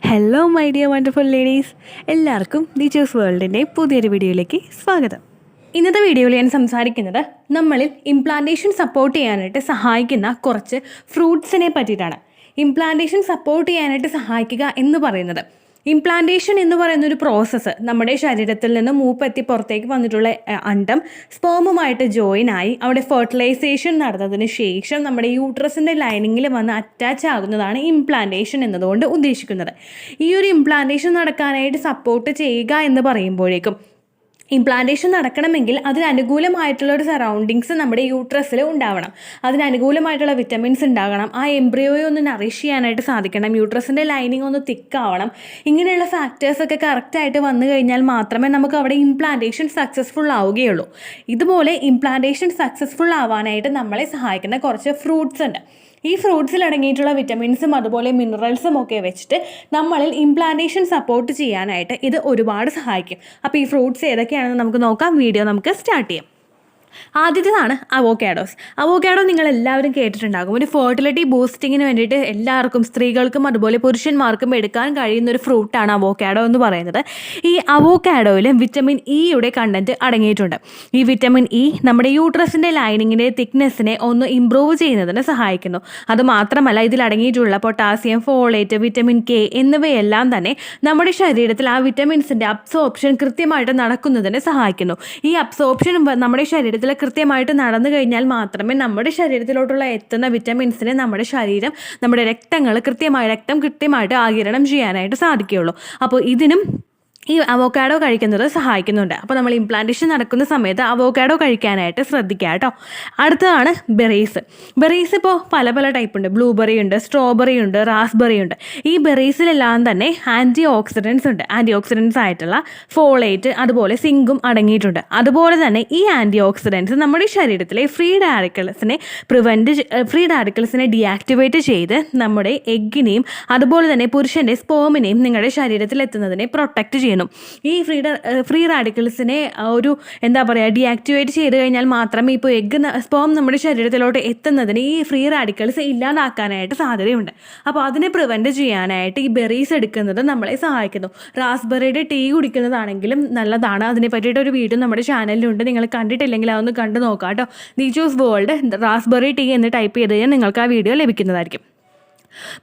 Hello my dear wonderful ladies, എല്ലാവർക്കും teachers വേൾഡിൻ്റെ പുതിയൊരു വീഡിയോയിലേക്ക് സ്വാഗതം. ഇന്നത്തെ വീഡിയോയിൽ ഞാൻ സംസാരിക്കുന്നത് നമ്മളിൽ ഇംപ്ലാന്റേഷൻ സപ്പോർട്ട് ചെയ്യാനായിട്ട് സഹായിക്കുന്ന കുറച്ച് ഫ്രൂട്ട്സിനെ പറ്റിയിട്ടാണ്. ഇംപ്ലാന്റേഷൻ സപ്പോർട്ട് ചെയ്യാനായിട്ട് സഹായിക്കുക എന്ന് പറയുന്നത്, ഇംപ്ലാന്റേഷൻ എന്ന് പറയുന്ന ഒരു പ്രോസസ്സ് നമ്മുടെ ശരീരത്തിൽ നിന്ന് മൂപ്പെത്തി പുറത്തേക്ക് വന്നിട്ടുള്ള അണ്ടം സ്പേമുമായിട്ട് ജോയിൻ ആയി അവിടെ ഫെർട്ടിലൈസേഷൻ നടന്നതിന് ശേഷം നമ്മുടെ യൂട്രസിൻ്റെ ലൈനിങ്ങിൽ വന്ന് അറ്റാച്ച് ആകുന്നതാണ് ഇംപ്ലാന്റേഷൻ എന്നതുകൊണ്ട് ഉദ്ദേശിക്കുന്നത്. ഈ ഒരു ഇംപ്ലാന്റേഷൻ നടക്കാനായിട്ട് സപ്പോർട്ട് ചെയ്യുക എന്ന് പറയുമ്പോഴേക്കും ഇംപ്ലാന്റേഷൻ നടക്കണമെങ്കിൽ അതിനനുകൂലമായിട്ടുള്ള ഒരു സറൗണ്ടിങ്സ് നമ്മുടെ യൂട്രസിൽ ഉണ്ടാവണം. അതിനനുകൂലമായിട്ടുള്ള വിറ്റമിൻസ് ഉണ്ടാകണം. ആ എംബ്രിയോയെ ഒന്ന് നറിഷ് ചെയ്യാനായിട്ട് സാധിക്കണം. യൂട്രസിൻ്റെ ലൈനിങ് ഒന്ന് തിക്കാവണം. ഇങ്ങനെയുള്ള ഫാക്ടേഴ്സൊക്കെ കറക്റ്റായിട്ട് വന്നു കഴിഞ്ഞാൽ മാത്രമേ നമുക്ക് അവിടെ ഇംപ്ലാന്റേഷൻ സക്സസ്ഫുൾ ആവുകയുള്ളൂ. ഇതുപോലെ ഇംപ്ലാന്റേഷൻ സക്സസ്ഫുൾ ആവാനായിട്ട് നമ്മളെ സഹായിക്കുന്ന കുറച്ച് ഫ്രൂട്ട്സ് ഉണ്ട്. ഈ ഫ്രൂട്ട്സിൽ അടങ്ങിയിട്ടുള്ള വിറ്റമിൻസും അതുപോലെ മിനറൽസും ഒക്കെ വെച്ചിട്ട് നമ്മളിൽ ഇംപ്ലാന്റേഷൻ സപ്പോർട്ട് ചെയ്യാനായിട്ട് ഇത് ഒരുപാട് സഹായിക്കും. അപ്പോൾ ഈ ഫ്രൂട്ട്സ് ഏതൊക്കെയാണെന്ന് നമുക്ക് നോക്കാം. വീഡിയോ നമുക്ക് സ്റ്റാർട്ട് ചെയ്യാം. ആദ്യത്തേതാണ് അവോക്കാഡോസ്. അവോക്കാഡോ നിങ്ങൾ എല്ലാവരും കേട്ടിട്ടുണ്ടാകും. ഒരു ഫെർട്ടിലിറ്റി ബൂസ്റ്റിങ്ങിന് വേണ്ടിയിട്ട് എല്ലാവർക്കും, സ്ത്രീകൾക്കും അതുപോലെ പുരുഷന്മാർക്കും എടുക്കാൻ കഴിയുന്ന ഒരു ഫ്രൂട്ടാണ് അവോക്കാഡോ എന്ന് പറയുന്നത്. ഈ അവോക്കാഡോയിൽ വിറ്റമിൻ ഇയുടെ കണ്ടന്റ് അടങ്ങിയിട്ടുണ്ട്. ഈ വിറ്റമിൻ ഇ നമ്മുടെ യൂട്രസിൻ്റെ ലൈനിങ്ങിൻ്റെ തിക്നെസ്സിനെ ഒന്ന് ഇംപ്രൂവ് ചെയ്യുന്നതിന് സഹായിക്കുന്നു. അതുമാത്രമല്ല, ഇതിൽ അടങ്ങിയിട്ടുള്ള പൊട്ടാസ്യം, ഫോളേറ്റ്, വിറ്റമിൻ കെ എന്നിവയെല്ലാം തന്നെ നമ്മുടെ ശരീരത്തിൽ ആ വിറ്റമിൻസിൻ്റെ അബ്സോർപ്ഷൻ കൃത്യമായിട്ട് നടക്കുന്നതിന് സഹായിക്കുന്നു. ഈ അബ്സോർപ്ഷൻ നമ്മുടെ ശരീരത്തിൽ കൃത്യമായിട്ട് നടന്നു കഴിഞ്ഞാൽ മാത്രമേ നമ്മുടെ ശരീരത്തിലോട്ടുള്ള എത്തുന്ന വിറ്റമിൻസിനെ നമ്മുടെ ശരീരം, നമ്മുടെ രക്തം കൃത്യമായിട്ട് ആഗിരണം ചെയ്യാനായിട്ട് സാധിക്കുകയുള്ളൂ. അപ്പോൾ ഇതിനും ഈ അവോക്കാഡോ കഴിക്കുന്നത് സഹായിക്കുന്നുണ്ട്. അപ്പോൾ നമ്മൾ ഇംപ്ലാന്റേഷൻ നടക്കുന്ന സമയത്ത് അവോക്കാഡോ കഴിക്കാനായിട്ട് ശ്രദ്ധിക്കുക കേട്ടോ. അടുത്തതാണ് ബെറീസ്. ബെറീസ് ഇപ്പോൾ പല ടൈപ്പ് ഉണ്ട്. ബ്ലൂബെറി ഉണ്ട്, സ്ട്രോബെറി ഉണ്ട്, റാസ്ബെറി ഉണ്ട്. ഈ ബെറീസിലെല്ലാം തന്നെ ആൻറ്റി ഓക്സിഡൻസ് ഉണ്ട്. ആൻറ്റി ഓക്സിഡൻസ് ആയിട്ടുള്ള ഫോളേറ്റ് അതുപോലെ സിങ്കും അടങ്ങിയിട്ടുണ്ട്. അതുപോലെ തന്നെ ഈ ആൻറ്റി ഓക്സിഡൻസ് നമ്മുടെ ശരീരത്തിലെ ഫ്രീ റാഡിക്കൽസിനെ ഡീആക്ടിവേറ്റ് ചെയ്ത് നമ്മുടെ എഗ്ഗിനെയും അതുപോലെ തന്നെ പുരുഷൻ്റെ സ്പേമിനെയും നിങ്ങളുടെ ശരീരത്തിൽ എത്തുന്നതിനെ പ്രൊട്ടക്റ്റ് ചെയ്യുന്നു. ഈ ഫ്രീ റാഡിക്കൽസിനെ ഡീആക്ടിവേറ്റ് ചെയ്ത് കഴിഞ്ഞാൽ മാത്രമേ ഇപ്പോൾ സ്പേം നമ്മുടെ ശരീരത്തിലോട്ട് എത്തുന്നതിന് ഈ ഫ്രീ റാഡിക്കൽസ് ഇല്ലാതാക്കാനായിട്ട് സാധ്യതയുണ്ട്. അപ്പോൾ അതിനെ പ്രിവെൻറ്റ് ചെയ്യാനായിട്ട് ഈ ബെറീസ് എടുക്കുന്നത് നമ്മളെ സഹായിക്കുന്നു. റാസ്ബെറിയുടെ ടീ കുടിക്കുന്നതാണെങ്കിലും നല്ലതാണ്. അതിനെ പറ്റിയിട്ട് ഒരു വീഡിയോ നമ്മുടെ ചാനലിലുണ്ട്. നിങ്ങൾ കണ്ടിട്ടില്ലെങ്കിൽ അതൊന്ന് കണ്ടു നോക്കാം കേട്ടോ. ടീച്ചേഴ്സ് വേൾഡ് റാസ്ബെറി ടീ എന്ന് ടൈപ്പ് ചെയ്ത് കഴിഞ്ഞാൽ നിങ്ങൾക്ക് ആ വീഡിയോ ലഭിക്കുന്നതായിരിക്കും.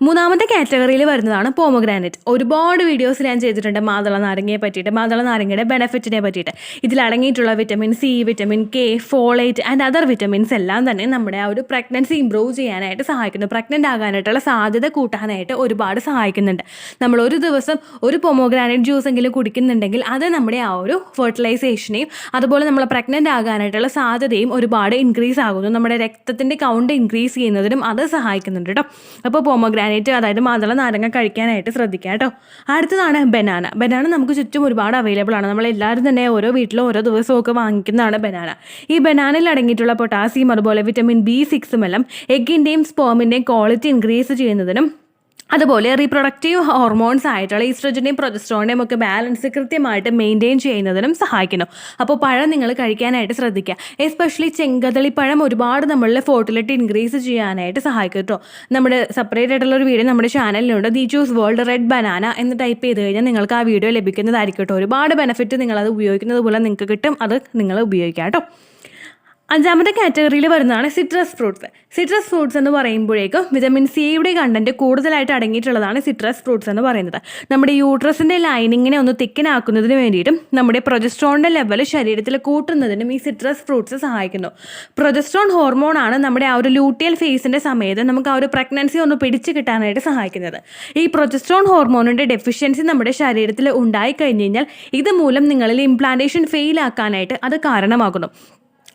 മൂന്നാമത്തെ കാറ്റഗറിയിൽ വരുന്നതാണ് പോമഗ്രാനൈറ്റ്. ഒരുപാട് വീഡിയോസ് ഞാൻ ചെയ്തിട്ടുണ്ട് മാതള നാരങ്ങയെ പറ്റിയിട്ട്, മാതള നാരങ്ങയുടെ ബെനിഫിറ്റിനെ പറ്റിയിട്ട്. ഇതിലടങ്ങിയിട്ടുള്ള vitamin C, vitamin K, folate and other vitamins എല്ലാം തന്നെ നമ്മുടെ ആ ഒരു പ്രഗ്നൻസി ഇംപ്രൂവ് ചെയ്യാനായിട്ട് സഹായിക്കുന്നു. പ്രഗ്നൻ്റ് ആകാനായിട്ടുള്ള സാധ്യത കൂട്ടാനായിട്ട് ഒരുപാട് സഹായിക്കുന്നുണ്ട്. നമ്മൾ ഒരു ദിവസം ഒരു പോമഗ്രാനൈറ്റ് ജ്യൂസ് എങ്കിലും കുടിക്കുന്നുണ്ടെങ്കിൽ അത് നമ്മുടെ ആ ഒരു ഫെർട്ടിലൈസേഷനെയും അതുപോലെ നമ്മൾ പ്രഗ്നൻ്റ് ആകാനായിട്ടുള്ള സാധ്യതയും ഒരുപാട് ഇൻക്രീസ് ആകുന്നു. നമ്മുടെ രക്തത്തിൻ്റെ കൗണ്ട് ഇൻക്രീസ് ചെയ്യുന്നതിനും അത് സഹായിക്കുന്നുണ്ട് കേട്ടോ. അപ്പോൾ പോമഗ്രാനൈറ്റ്, അതായത് മാതള നാരങ്ങ കഴിക്കാനായിട്ട് ശ്രദ്ധിക്കുക കേട്ടോ. അടുത്തതാണ് ബനാന. നമുക്ക് ചുറ്റും ഒരുപാട് അവൈലബിൾ ആണ്. നമ്മളെല്ലാവരും തന്നെ ഓരോ വീട്ടിലും ഓരോ ദിവസവും ഒക്കെ വാങ്ങിക്കുന്നതാണ് ബനാന. ഈ ബനാനയിൽ അടങ്ങിയിട്ടുള്ള പൊട്ടാസ്യം അതുപോലെ വിറ്റമിൻ B6 എല്ലാം എഗ്ഗിൻ്റെയും സ്പേമിൻ്റെയും ക്വാളിറ്റി ഇൻക്രീസ് ചെയ്യുന്നതിനും അതുപോലെ റീപ്രൊഡക്റ്റീവ് ഹോർമോൺസ് ആയിട്ടുള്ള ഈസ്ട്രജൻ്റെയും പ്രൊജസ്ട്രോണിൻ്റെയും ഒക്കെ ബാലൻസ് കൃത്യമായിട്ട് മെയിൻറ്റെയിൻ ചെയ്യുന്നതിനും സഹായിക്കുന്നു. അപ്പോൾ പഴം നിങ്ങൾ കഴിക്കാനായിട്ട് ശ്രദ്ധിക്കുക. എസ്പെഷ്യലി ചെങ്കദളിപ്പഴം ഒരുപാട് നമ്മളുടെ ഫെർട്ടിലിറ്റി ഇൻക്രീസ് ചെയ്യാനായിട്ട് സഹായിക്കും കേട്ടോ. നമ്മുടെ സെപ്പറേറ്റ് ആയിട്ടുള്ള ഒരു വീഡിയോ നമ്മുടെ ചാനലിലുണ്ട്. ടീച്ചേഴ്സ് വേൾഡ് റെഡ് ബനാന എന്ന് ടൈപ്പ് ചെയ്ത് കഴിഞ്ഞാൽ നിങ്ങൾക്ക് ആ വീഡിയോ ലഭിക്കുന്നതായിരിക്കും കേട്ടോ. ഒരുപാട് ബെനിഫിറ്റ് നിങ്ങളത് ഉപയോഗിക്കുന്നത് പോലെ നിങ്ങൾക്ക് കിട്ടും. അത് നിങ്ങൾ ഉപയോഗിക്കുക കേട്ടോ. അഞ്ചാമത്തെ കാറ്റഗറിയിൽ വരുന്നതാണ് സിട്രസ് ഫ്രൂട്ട്സ്. സിട്രസ് ഫ്രൂട്ട്സ് എന്ന് പറയുമ്പോഴേക്കും വിറ്റമിൻ സിയുടെ കണ്ടന്റ് കൂടുതലായിട്ട് അടങ്ങിയിട്ടുള്ളതാണ് സിട്രസ് ഫ്രൂട്ട്സ് എന്ന് പറയുന്നത്. നമ്മുടെ യൂട്രസിൻ്റെ ലൈനിങ്ങിനെ ഒന്ന് തിക്കനാക്കുന്നതിന് വേണ്ടിയിട്ടും നമ്മുടെ പ്രൊജസ്ട്രോണിൻ്റെ ലെവൽ ശരീരത്തിൽ കൂട്ടുന്നതിനും ഈ സിട്രസ് ഫ്രൂട്ട്സ് സഹായിക്കുന്നു. പ്രൊജസ്ട്രോൺ ഹോർമോണാണ് നമ്മുടെ ആ ഒരു ലൂട്ടിയൽ ഫേസിൻ്റെ സമയത്ത് നമുക്ക് ആ ഒരു പ്രഗ്നൻസി ഒന്ന് പിടിച്ചു കിട്ടാനായിട്ട് സഹായിക്കുന്നത്. ഈ പ്രൊജസ്ട്രോൺ ഹോർമോണിൻ്റെ ഡെഫിഷ്യൻസി നമ്മുടെ ശരീരത്തിൽ ഉണ്ടായി കഴിഞ്ഞ് കഴിഞ്ഞാൽ ഇതുമൂലം നിങ്ങളിൽ ഇംപ്ലാന്റേഷൻ ഫെയിൽ ആക്കാനായിട്ട് അത് കാരണമാകുന്നു.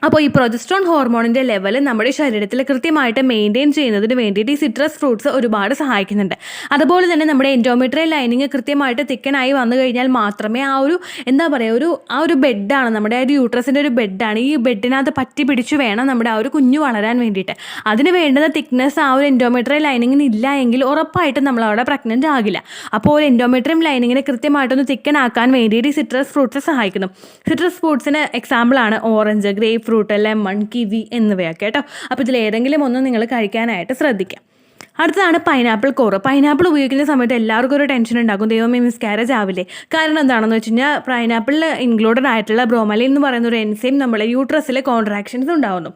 അപ്പോൾ ഈ പ്രൊജസ്ട്രോൺ ഹോർമോണിൻ്റെ ലെവൽ നമ്മുടെ ശരീരത്തിൽ കൃത്യമായിട്ട് മെയിൻറ്റെയിൻ ചെയ്യുന്നതിന് വേണ്ടിയിട്ട് ഈ സിട്രസ് ഫ്രൂട്ട്സ് ഒരുപാട് സഹായിക്കുന്നുണ്ട്. അതുപോലെ തന്നെ നമ്മുടെ എൻഡോമെട്രിയൽ ലൈനിങ് കൃത്യമായിട്ട് തിക്കനായി വന്നു കഴിഞ്ഞാൽ മാത്രമേ ആ ഒരു ബെഡാണ്, നമ്മുടെ ആ ഒരു യൂട്രസിൻ്റെ ഒരു ബെഡാണ്. ഈ ബെഡിനകത്ത് പറ്റി പിടിച്ചു വേണം നമ്മുടെ ആ ഒരു കുഞ്ഞു വളരാൻ വേണ്ടിയിട്ട്. അതിന് വേണ്ടുന്ന തിക്നെസ് ആ ഒരു എൻഡോമെട്രിയൽ ലൈനിങ്ങിന് ഇല്ല എങ്കിൽ ഉറപ്പായിട്ടും നമ്മൾ അവിടെ പ്രഗ്നൻ്റ് ആകില്ല. അപ്പോൾ ഒരു എൻഡോമെട്രിയം ലൈനിങ്ങിനെ കൃത്യമായിട്ടൊന്ന് തിക്കനാക്കാൻ വേണ്ടിയിട്ട് ഈ സിട്രസ് ഫ്രൂട്ട്സ് സഹായിക്കുന്നു. സിട്രസ് ഫ്രൂട്ട്സിന് എക്സാമ്പിളാണ് orange, grape fruit, lemon, kiwi എന്നിവയൊക്കെ കേട്ടോ. അപ്പോൾ ഇതിലേതെങ്കിലും ഒന്ന് നിങ്ങൾ കഴിക്കാനായിട്ട് ശ്രദ്ധിക്കാം. അടുത്തതാണ് പൈനാപ്പിൾ കോറ്. പൈനാപ്പിൾ ഉപയോഗിക്കുന്ന സമയത്ത് എല്ലാവർക്കും ഒരു ടെൻഷൻ ഉണ്ടാകും, ദൈവമേ മിസ്കാരേജ് ആവില്ലേ? കാരണം എന്താണെന്ന് വെച്ച് കഴിഞ്ഞാൽ പൈനാപ്പിളിൽ ഇൻക്ലൂഡഡ് ആയിട്ടുള്ള ബ്രോമലിൻ എന്ന് പറയുന്ന ഒരു എൻസൈം നമ്മുടെ യൂട്രസിലെ കോൺട്രാക്ഷൻസ് ഉണ്ടാകുന്നു.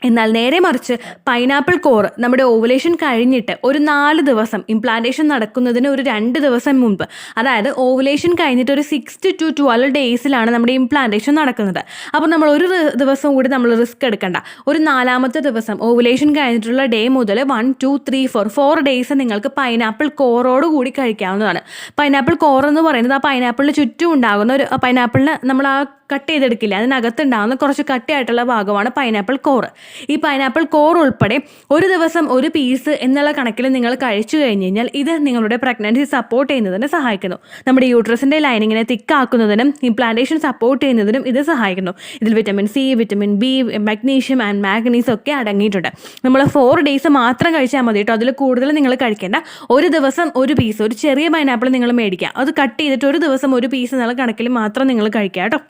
എന്നാൽ നേരെ മറിച്ച് പൈനാപ്പിൾ കോർ നമ്മുടെ ഓവുലേഷൻ കഴിഞ്ഞിട്ട് ഒരു 4 ദിവസം, ഇംപ്ലാന്റേഷൻ നടക്കുന്നതിന് ഒരു 2 ദിവസം മുൻപ്, അതായത് ഓവുലേഷൻ കഴിഞ്ഞിട്ട് ഒരു 6 to 12 ഡേയ്സിലാണ് നമ്മുടെ ഇംപ്ലാന്റേഷൻ നടക്കുന്നത്. അപ്പോൾ നമ്മൾ ഒരു ദിവസം കൂടി നമ്മൾ റിസ്ക് എടുക്കണ്ട. ഒരു 4ാമത്തെ ദിവസം ഓവുലേഷൻ കഴിഞ്ഞിട്ടുള്ള ഡേ മുതൽ 1 2 3 4 ഡേയ്സ് നിങ്ങൾക്ക് പൈനാപ്പിൾ കോറോട് കൂടി കഴിക്കാവുന്നതാണ്. പൈനാപ്പിൾ കോർ എന്ന് പറയുന്നത് ആ പൈനാപ്പിളിന് ചുറ്റും ഉണ്ടാകുന്ന ഒരു പൈനാപ്പിളിന് നമ്മൾ ആ കട്ട് ചെയ്തെടുക്കില്ല, അതിനകത്തുണ്ടാകുന്ന കുറച്ച് കട്ടിയായിട്ടുള്ള ഭാഗമാണ് പൈനാപ്പിൾ കോർ. ഈ പൈനാപ്പിൾ കോർ ഉൾപ്പെടെ ഒരു ദിവസം ഒരു പീസ് എന്നുള്ള കണക്കിൽ നിങ്ങൾ കഴിച്ചു കഴിഞ്ഞ് കഴിഞ്ഞാൽ ഇത് നിങ്ങളുടെ പ്രഗ്നൻസി സപ്പോർട്ട് ചെയ്യുന്നതിന് സഹായിക്കുന്നു. നമ്മുടെ യൂട്രസിൻ്റെ ലൈനിങ്ങിനെ തിക്കാക്കുന്നതിനും ഇംപ്ലാന്റേഷൻ സപ്പോർട്ട് ചെയ്യുന്നതിനും ഇത് സഹായിക്കുന്നു. ഇതിൽ vitamin C, vitamin B, magnesium and മാഗ്നീസ് ഒക്കെ അടങ്ങിയിട്ടുണ്ട്. നമ്മൾ 4 ഡേയ്സ് മാത്രം കഴിച്ചാൽ മതി കേട്ടോ. അതിൽ കൂടുതൽ നിങ്ങൾ കഴിക്കേണ്ട. ഒരു ദിവസം ഒരു പീസ്, ഒരു ചെറിയ പൈനാപ്പിൾ നിങ്ങൾ മേടിക്കുക, അത് കട്ട് ചെയ്തിട്ട് ഒരു ദിവസം ഒരു പീസ് എന്നുള്ള കണക്കിൽ മാത്രം നിങ്ങൾ കഴിക്കുക കേട്ടോ.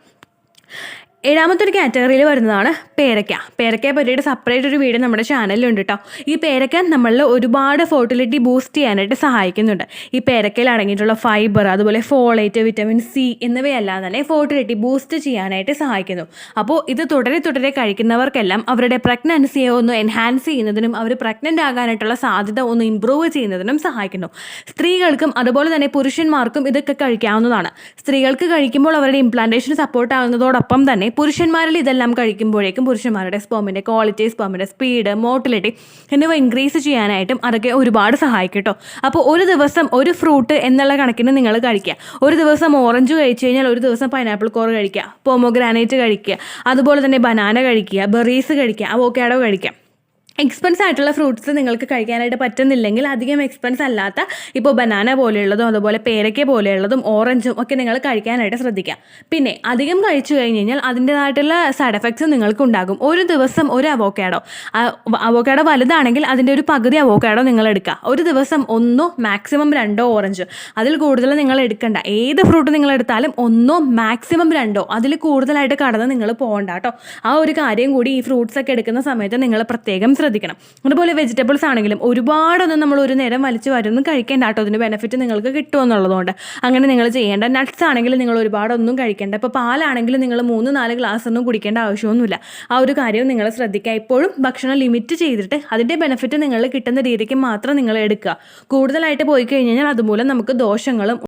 7ാമത്തെ ഒരു കാറ്റഗറിയിൽ വരുന്നതാണ് പേരയ്ക്ക. പേരയ്ക്കയെ പറ്റിയിട്ട് സെപ്പറേറ്റ് ഒരു വീഡിയോ നമ്മുടെ ചാനലിലുണ്ട് കേട്ടോ. ഈ പേരയ്ക്ക നമ്മളിൽ ഒരുപാട് ഫെർട്ടിലിറ്റി ബൂസ്റ്റ് ചെയ്യാനായിട്ട് സഹായിക്കുന്നുണ്ട്. ഈ പേരയ്ക്കയിൽ അടങ്ങിയിട്ടുള്ള ഫൈബർ, അതുപോലെ ഫോളേറ്റ്, വിറ്റമിൻ സി എന്നിവയെല്ലാം തന്നെ ഫെർട്ടിലിറ്റി ബൂസ്റ്റ് ചെയ്യാനായിട്ട് സഹായിക്കുന്നു. അപ്പോൾ ഇത് തുടരെ കഴിക്കുന്നവർക്കെല്ലാം അവരുടെ പ്രഗ്നൻസിയെ ഒന്ന് എൻഹാൻസ് ചെയ്യുന്നതിനും അവർ പ്രഗ്നൻ്റ് ആകാനായിട്ടുള്ള സാധ്യത ഒന്ന് ഇമ്പ്രൂവ് ചെയ്യുന്നതിനും സഹായിക്കുന്നു. സ്ത്രീകൾക്കും അതുപോലെ തന്നെ പുരുഷന്മാർക്കും ഇതൊക്കെ കഴിക്കാവുന്നതാണ്. സ്ത്രീകൾക്ക് കഴിക്കുമ്പോൾ അവരുടെ ഇംപ്ലാന്റേഷൻ സപ്പോർട്ട് ആകുന്നതോടൊപ്പം തന്നെ പുരുഷന്മാരിൽ ഇതെല്ലാം കഴിക്കുമ്പോഴേക്കും പുരുഷന്മാരുടെ സ്പേമിൻ്റെ ക്വാളിറ്റി, സ്പേമിൻ്റെ സ്പീഡ്, മോട്ടിലിറ്റി എന്നിവ ഇൻക്രീസ് ചെയ്യാനായിട്ടും അതൊക്കെ ഒരുപാട് സഹായിക്കും കേട്ടോ. അപ്പോൾ ഒരു ദിവസം ഒരു ഫ്രൂട്ട് എന്നുള്ള കണക്കിന് നിങ്ങൾ കഴിക്കുക. ഒരു ദിവസം ഓറഞ്ച് കഴിച്ചു കഴിഞ്ഞാൽ ഒരു ദിവസം പൈനാപ്പിൾ കോർ കഴിക്കുക, പോമോഗ്രാനൈറ്റ് കഴിക്കുക, അതുപോലെ തന്നെ ബനാന കഴിക്കുക, ബെറീസ് കഴിക്കുക, അവോക്കാഡോ കഴിക്കുക. എക്സ്പെൻസ് ആയിട്ടുള്ള ഫ്രൂട്ട്സ് നിങ്ങൾക്ക് കഴിക്കാനായിട്ട് പറ്റുന്നില്ലെങ്കിൽ അധികം എക്സ്പെൻസ് അല്ലാത്ത ഇപ്പോൾ ബനാന പോലെയുള്ളതും അതുപോലെ പേരയ്ക്ക പോലെയുള്ളതും ഓറഞ്ചും ഒക്കെ നിങ്ങൾ കഴിക്കാനായിട്ട് ശ്രദ്ധിക്കുക. പിന്നെ അധികം കഴിച്ചു കഴിഞ്ഞ് കഴിഞ്ഞാൽ അതിൻ്റേതായിട്ടുള്ള സൈഡ് എഫക്ട്സ് നിങ്ങൾക്ക് ഉണ്ടാകും. ഒരു ദിവസം ഒരു അവോക്കാഡോ വലുതാണെങ്കിൽ അതിൻ്റെ ഒരു പകുതി അവോക്കാഡോ നിങ്ങൾ എടുക്കുക. ഒരു ദിവസം 1 മാക്സിമം 2 ഓറഞ്ച്, അതിൽ കൂടുതൽ നിങ്ങൾ എടുക്കണ്ട. ഏത് ഫ്രൂട്ട് നിങ്ങൾ എടുത്താലും 1 മാക്സിമം 2 അതിൽ കൂടുതലായിട്ട് കടന്ന് നിങ്ങൾ പോകണ്ട കേട്ടോ. ആ ഒരു കാര്യം കൂടി ഈ ഫ്രൂട്ട്സ് ഒക്കെ എടുക്കുന്ന സമയത്ത് നിങ്ങൾ പ്രത്യേകം ശ്രദ്ധിക്കണം. അതുപോലെ വെജിറ്റബിൾസ് ആണെങ്കിലും ഒരുപാടൊന്നും നമ്മൾ ഒരു നേരം വലിച്ചു വരുന്നും കഴിക്കേണ്ട കേട്ടോ. അതിന് ബെനിഫിറ്റ് നിങ്ങൾക്ക് കിട്ടുമെന്നുള്ളതുകൊണ്ട് അങ്ങനെ നിങ്ങൾ ചെയ്യേണ്ട. നട്ട്സ് ആണെങ്കിലും നിങ്ങൾ ഒരുപാടൊന്നും കഴിക്കേണ്ട. ഇപ്പോൾ പാലാണെങ്കിലും നിങ്ങൾ 3-4 ഗ്ലാസ് ഒന്നും കുടിക്കേണ്ട ആവശ്യമൊന്നുമില്ല. ആ ഒരു കാര്യവും നിങ്ങൾ ശ്രദ്ധിക്കുക. എപ്പോഴും ഭക്ഷണം ലിമിറ്റ് ചെയ്തിട്ട് അതിൻ്റെ ബെനിഫിറ്റ് നിങ്ങൾ കിട്ടുന്ന രീതിക്ക് മാത്രം നിങ്ങൾ എടുക്കുക. കൂടുതലായിട്ട് പോയി കഴിഞ്ഞാൽ അതുമൂലം നമുക്ക് ദോഷങ്ങളും